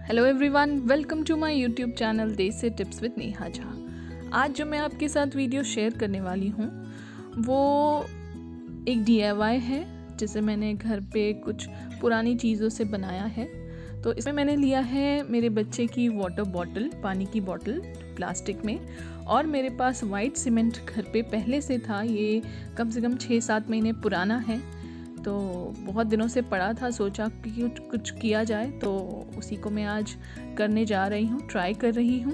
Hello everyone, welcome to my YouTube channel Desi tips with Neha Jha. आज जो मैं आपके साथ वीडियो शेयर करने वाली हूँ वो एक DIY है जिसे मैंने घर पे कुछ पुरानी चीज़ों से बनाया है। तो इसमें मैंने लिया है मेरे बच्चे की वाटर बॉटल, पानी की बॉटल प्लास्टिक में, और मेरे पास वाइट सीमेंट घर पे पहले से था। ये कम से कम 6-7 महीने पुराना है, तो बहुत दिनों से पड़ा था, सोचा कि कुछ किया जाए, तो उसी को मैं आज करने जा रही हूँ, ट्राई कर रही हूँ।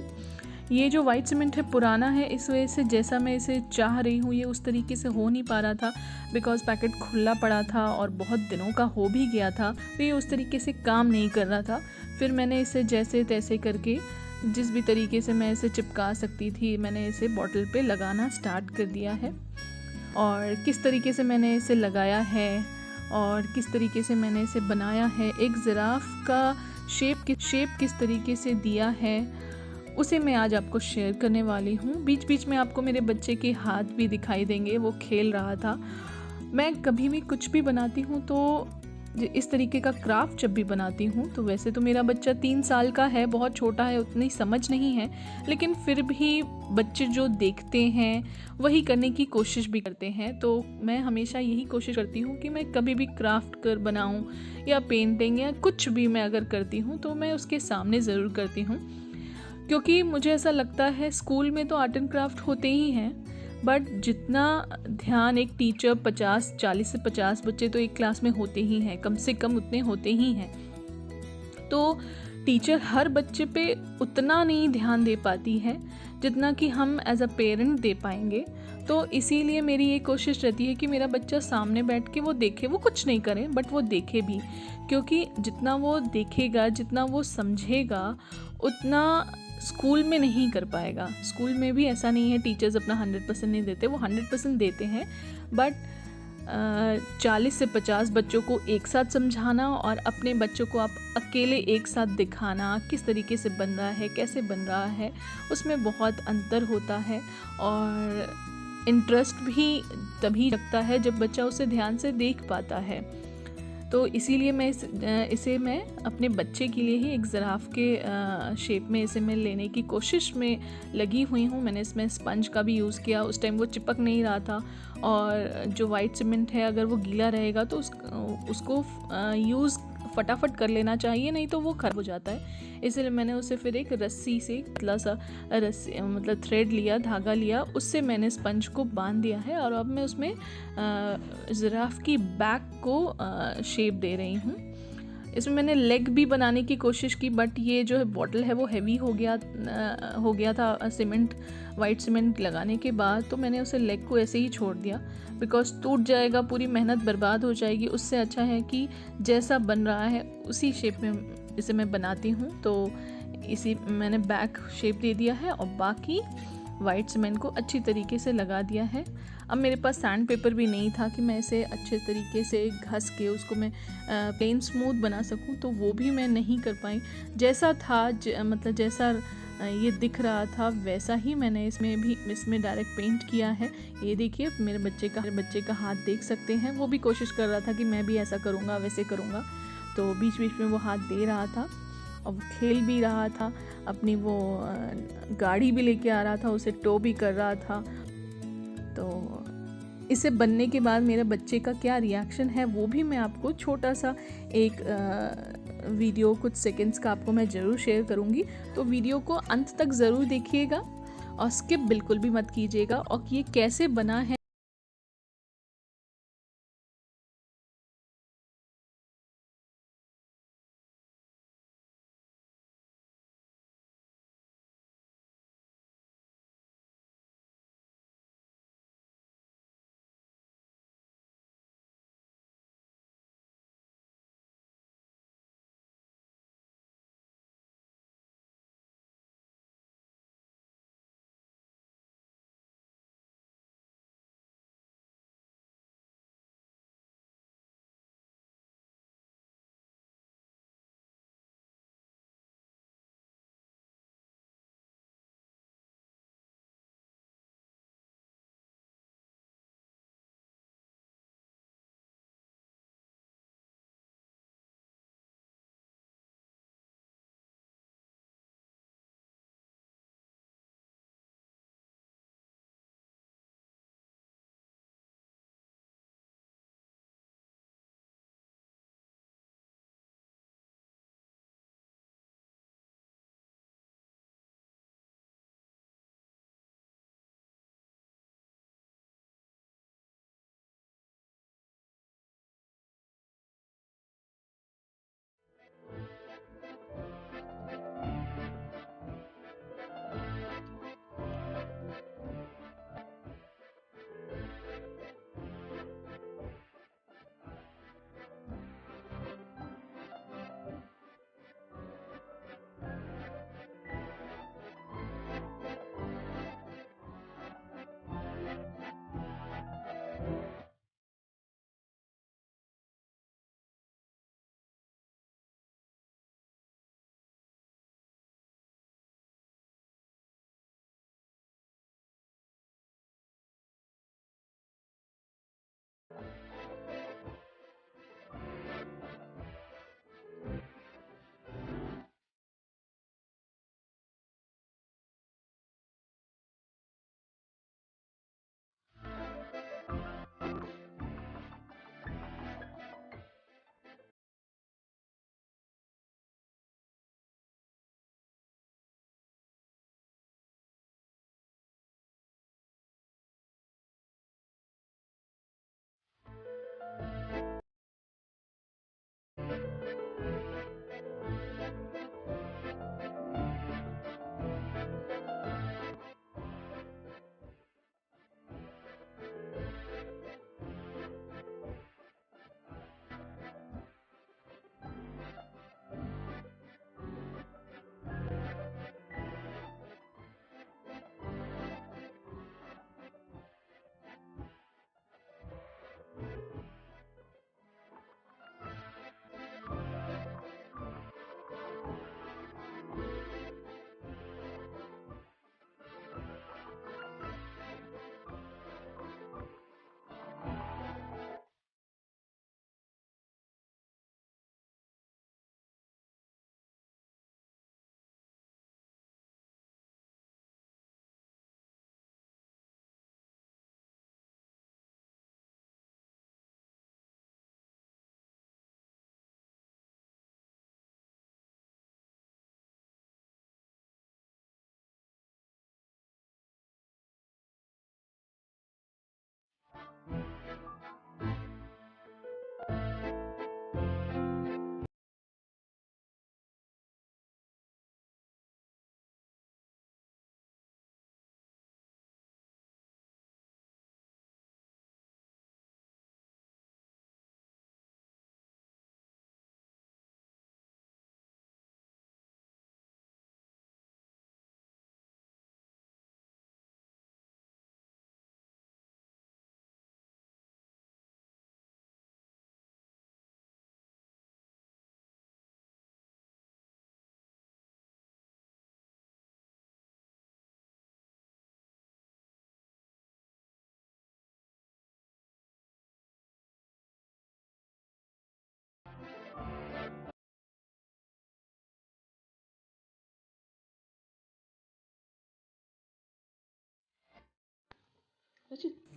ये जो वाइट सीमेंट है पुराना है, इस वजह से जैसा मैं इसे चाह रही हूँ ये उस तरीके से हो नहीं पा रहा था, बिकॉज़ पैकेट खुला पड़ा था और बहुत दिनों का हो भी गया था, तो ये उस तरीके से काम नहीं कर रहा था। फिर मैंने इसे जैसे तैसे करके, जिस भी तरीके से मैं इसे चिपका सकती थी, मैंने इसे बॉटल पे लगाना स्टार्ट कर दिया है। और किस तरीके से मैंने इसे लगाया है और किस तरीके से मैंने इसे बनाया है, एक ज़िराफ का शेप किस तरीके से दिया है, उसे मैं आज आपको शेयर करने वाली हूँ। बीच बीच में आपको मेरे बच्चे के हाथ भी दिखाई देंगे, वो खेल रहा था। मैं कभी भी कुछ भी बनाती हूँ तो इस तरीके का क्राफ्ट जब भी बनाती हूँ, तो वैसे तो मेरा बच्चा 3 साल का है, बहुत छोटा है, उतनी समझ नहीं है, लेकिन फिर भी बच्चे जो देखते हैं वही करने की कोशिश भी करते हैं। तो मैं हमेशा यही कोशिश करती हूँ कि मैं कभी भी क्राफ्ट कर बनाऊँ या पेंटिंग या कुछ भी मैं अगर करती हूँ तो मैं उसके सामने ज़रूर करती हूँ, क्योंकि मुझे ऐसा लगता है स्कूल में तो आर्ट एंड क्राफ्ट होते ही हैं, बट जितना ध्यान एक टीचर 40 से 50 बच्चे तो एक क्लास में होते ही हैं, कम से कम उतने होते ही हैं, तो टीचर हर बच्चे पे उतना नहीं ध्यान दे पाती है जितना कि हम एज अ पेरेंट दे पाएंगे। तो इसीलिए मेरी ये कोशिश रहती है कि मेरा बच्चा सामने बैठ के वो देखे, वो कुछ नहीं करे बट वो देखे भी, क्योंकि जितना वो देखेगा, जितना वो समझेगा, उतना स्कूल में नहीं कर पाएगा। स्कूल में भी ऐसा नहीं है टीचर्स अपना 100% नहीं देते, वो 100% देते हैं, बट 40 से 50 बच्चों को एक साथ समझाना और अपने बच्चों को आप अकेले एक साथ दिखाना किस तरीके से बन रहा है, कैसे बन रहा है, उसमें बहुत अंतर होता है। और इंटरेस्ट भी तभी लगता है जब बच्चा उसे ध्यान से देख पाता है। तो इसीलिए मैं इसे मैं अपने बच्चे के लिए ही एक ज़िराफ के शेप में इसे मैं लेने की कोशिश में लगी हुई हूँ। मैंने इसमें स्पंज का भी यूज़ किया, उस टाइम वो चिपक नहीं रहा था, और जो वाइट सीमेंट है अगर वो गीला रहेगा तो उसको यूज़ फटाफट कर लेना चाहिए, नहीं तो वो खराब हो जाता है। इसलिए मैंने उसे फिर एक रस्सी से, पतला सा रस्सी मतलब थ्रेड लिया, धागा लिया, उससे मैंने स्पंज को बांध दिया है, और अब मैं उसमें ज़िराफ की बैक को शेप दे रही हूँ। इसमें मैंने लेग भी बनाने की कोशिश की, बट ये जो है बॉटल है वो हैवी हो गया था सीमेंट, वाइट सीमेंट लगाने के बाद, तो मैंने उसे लेग को ऐसे ही छोड़ दिया, बिकॉज टूट जाएगा, पूरी मेहनत बर्बाद हो जाएगी। उससे अच्छा है कि जैसा बन रहा है उसी शेप में इसे मैं बनाती हूँ। तो इसी मैंने बैक शेप दे दिया है और बाकी वाइट सीमेंट को अच्छी तरीके से लगा दिया है। अब मेरे पास सैंड पेपर भी नहीं था कि मैं इसे अच्छे तरीके से घस के उसको मैं प्लेन स्मूथ बना सकूं, तो वो भी मैं नहीं कर पाई। जैसा था मतलब जैसा ये दिख रहा था वैसा ही मैंने इसमें डायरेक्ट पेंट किया है। ये देखिए मेरे बच्चे का हाथ देख सकते हैं, वो भी कोशिश कर रहा था कि मैं भी ऐसा करूँगा, वैसे करूँगा, तो बीच बीच में वो हाथ दे रहा था और खेल भी रहा था, अपनी वो गाड़ी भी लेके आ रहा था, उसे टो भी कर रहा था। तो इसे बनने के बाद मेरे बच्चे का क्या रिएक्शन है वो भी मैं आपको छोटा सा एक वीडियो, कुछ सेकंड्स का आपको मैं ज़रूर शेयर करूँगी। तो वीडियो को अंत तक ज़रूर देखिएगा और स्किप बिल्कुल भी मत कीजिएगा, और ये कैसे बना है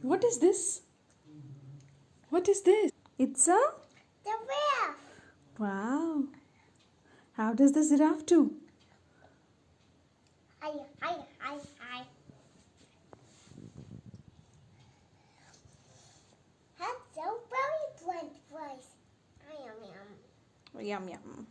What is this? What is this? It's a giraffe. wow. How does the giraffe do? Hi. That's so very blunt voice. Yum. Yum yum.